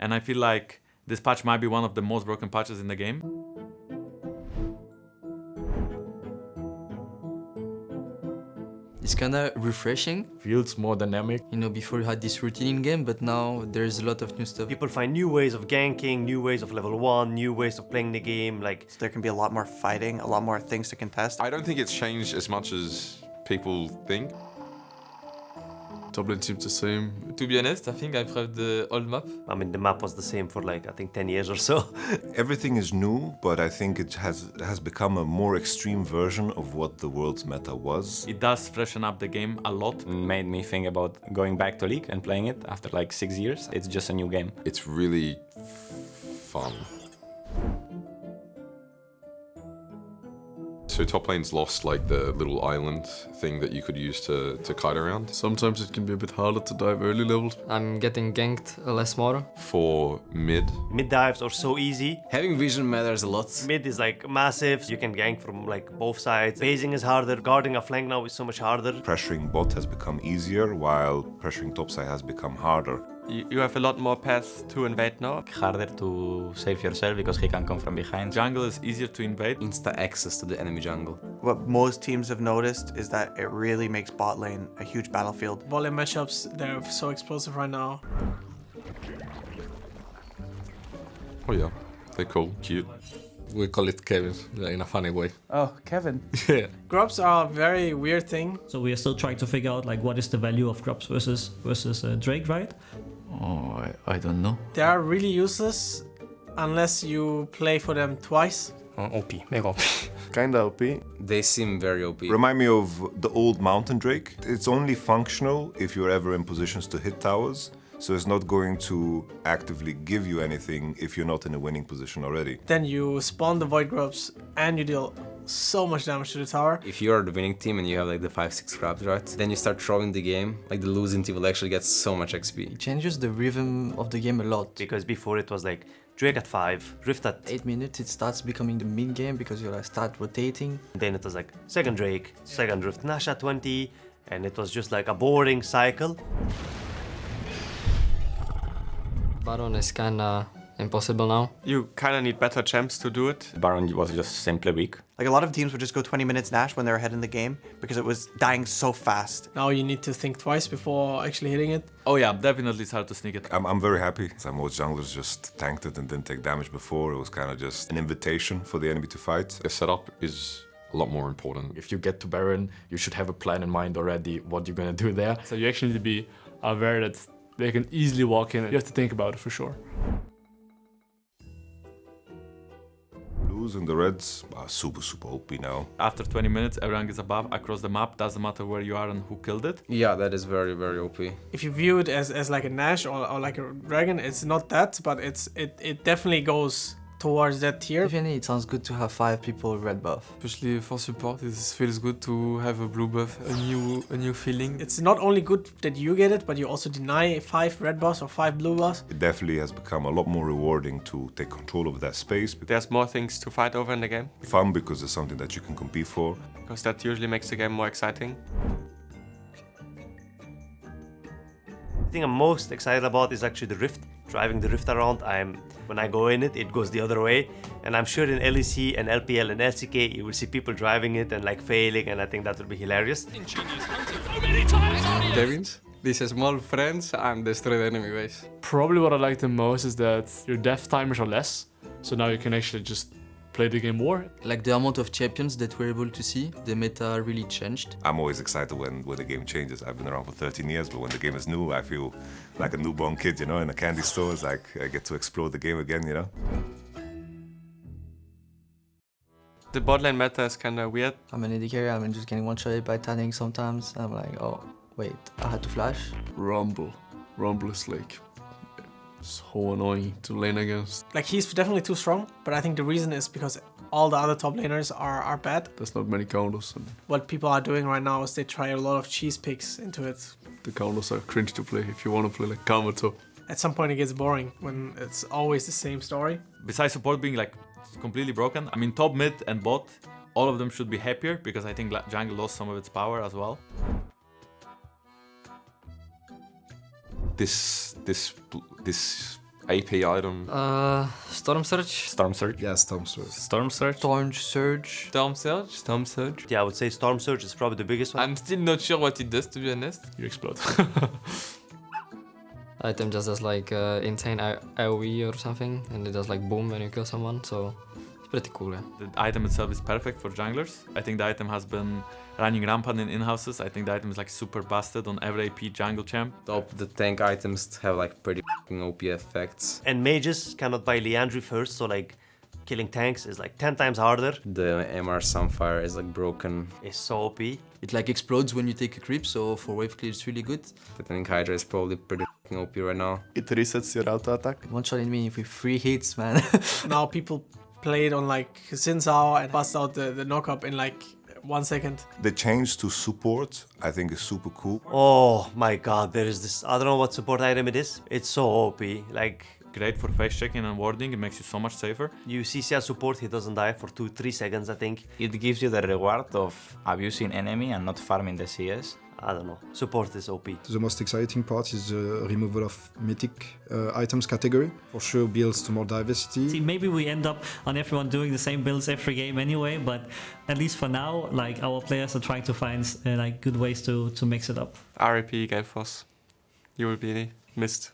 And I feel like this patch might be one of the most broken patches in the game. It's kinda refreshing. Feels more dynamic. You know, before you had this routine in game, but now there's a lot of new stuff. People find new ways of ganking, new ways of level 1, new ways of playing the game, like... There can be a lot more fighting, a lot more things to contest. I don't think it's changed as much as people think. Top lane seems the same. To be honest, I think I prefer the old map. I mean, the map was the same for like, I think 10 years or so. Everything is new, but I think it has become a more extreme version of what the world's meta was. It does freshen up the game a lot. Made me think about going back to League and playing it after like 6 years. It's just a new game. It's really fun. So top lane's lost like the little island thing that you could use to kite around. Sometimes it can be a bit harder to dive early levels. I'm getting ganked less more. For mid. Mid dives are so easy. Having vision matters a lot. Mid is like massive, you can gank from like both sides. Basing is harder, guarding a flank now is so much harder. Pressuring bot has become easier, while pressuring topside has become harder. You have a lot more paths to invade now. Harder to save yourself because he can come from behind. Jungle is easier to invade. Insta access to the enemy jungle. What most teams have noticed is that it really makes bot lane a huge battlefield. Volley matchups, they're so explosive right now. Oh yeah, they're cool, cute. We call it Kevin in a funny way. Oh, Kevin. Yeah. Grubs are a very weird thing. So we are still trying to figure out like what is the value of grubs versus Drake, right? Oh, I don't know. They are really useless unless you play for them twice. OP, mega OP. Kinda OP. They seem very OP. Remind me of the old Mountain Drake. It's only functional if you're ever in positions to hit towers. So it's not going to actively give you anything if you're not in a winning position already. Then you spawn the Void Grubs and you deal so much damage to the tower. If you are the winning team and you have like the 5-6 grubs, right? Then you start throwing the game, like the losing team will actually get so much XP. It changes the rhythm of the game a lot. Because before it was like Drake at 5, Rift at 8 minutes it starts becoming the mid game because you start rotating. Then it was like second Drake, second Rift, Nash at 20, and it was just like a boring cycle. Baron is kinda impossible now. You kinda need better champs to do it. Baron was just simply weak. Like a lot of teams would just go 20 minutes Nash when they're ahead in the game because it was dying so fast. Now you need to think twice before actually hitting it. Oh yeah, definitely it's hard to sneak it. I'm very happy. Most junglers just tanked it and didn't take damage before. It was kind of just an invitation for the enemy to fight. The setup is a lot more important. If you get to Baron, you should have a plan in mind already what you're gonna do there. So you actually need to be aware that they can easily walk in and you have to think about it for sure. Blues and the Reds are super OP now. After 20 minutes, everyone gets a buff across the map. Doesn't matter where you are and who killed it. Yeah, that is very OP. If you view it as like a Nash or like a Dragon, it's not that, but it definitely goes towards that tier. Definitely, it sounds good to have 5 people red buff. Especially for support, it feels good to have a blue buff, a new feeling. It's not only good that you get it, but you also deny 5 red buffs or 5 blue buffs. It definitely has become a lot more rewarding to take control of that space. There's more things to fight over in the game. Fun because it's something that you can compete for. Because that usually makes the game more exciting. The thing I'm most excited about is actually the Rift. Driving the Rift around, when I go in it, it goes the other way. And I'm sure in LEC and LPL and LCK, you will see people driving it and like failing, and I think that would be hilarious. Devins, these small friends and destroy the enemy base. Probably what I like the most is that your death timers are less, so now you can actually just play the game more. Like the amount of champions that we're able to see, the meta really changed. I'm always excited when the game changes. I've been around for 13 years, but when the game is new, I feel like a newborn kid, you know, in a candy store. It's like I get to explore the game again, you know? The bot lane meta is kinda weird. I'm an AD carry, I'm just getting one-shotted by tanning sometimes. I'm like, oh, wait, I had to flash. Rumble is like so annoying to lane against. Like he's definitely too strong, but I think the reason is because all the other top laners are bad. There's not many counters. And what people are doing right now is they try a lot of cheese picks into it. The counters are cringe to play if you want to play like Kabuto. At some point it gets boring when it's always the same story. Besides support being like completely broken, I mean top, mid and bot, all of them should be happier because I think jungle lost some of its power as well. This AP item. Storm Surge. Storm Surge. Yeah, Storm Surge. Storm Surge. Storm Surge. Storm Surge. Storm Surge. Yeah, I would say Storm Surge is probably the biggest one. I'm still not sure what it does, to be honest. You explode. Item just does like insane AoE or something, and it does like boom when you kill someone, so it's pretty cool, yeah. The item itself is perfect for junglers. I think the item has been running rampant in in-houses. I think the item is like super busted on every AP jungle champ. The tank items have like pretty f***ing OP effects. And mages cannot buy Leandry first, so like killing tanks is like 10 times harder. The MR Sunfire is like broken. It's so OP. It like explodes when you take a creep, so for wave clear it's really good. The tank Hydra is probably pretty f***ing OP right now. It resets your auto attack. One-shotting me with 3 hits, man. Now people play it on like Xin Zhao and bust out the knock-up in like 1 second. The change to support, I think, is super cool. Oh my god, there is this, I don't know what support item it is. It's so OP, like... Great for face checking and warding, it makes you so much safer. You CCR support, he doesn't die for 2-3 seconds, I think. It gives you the reward of abusing enemy and not farming the CS. I don't know, support is OP. The most exciting part is the removal of mythic items category. For sure builds to more diversity. See, maybe we end up on everyone doing the same builds every game anyway, but at least for now, like our players are trying to find like good ways to mix it up. RIP Galeforce. You will be missed.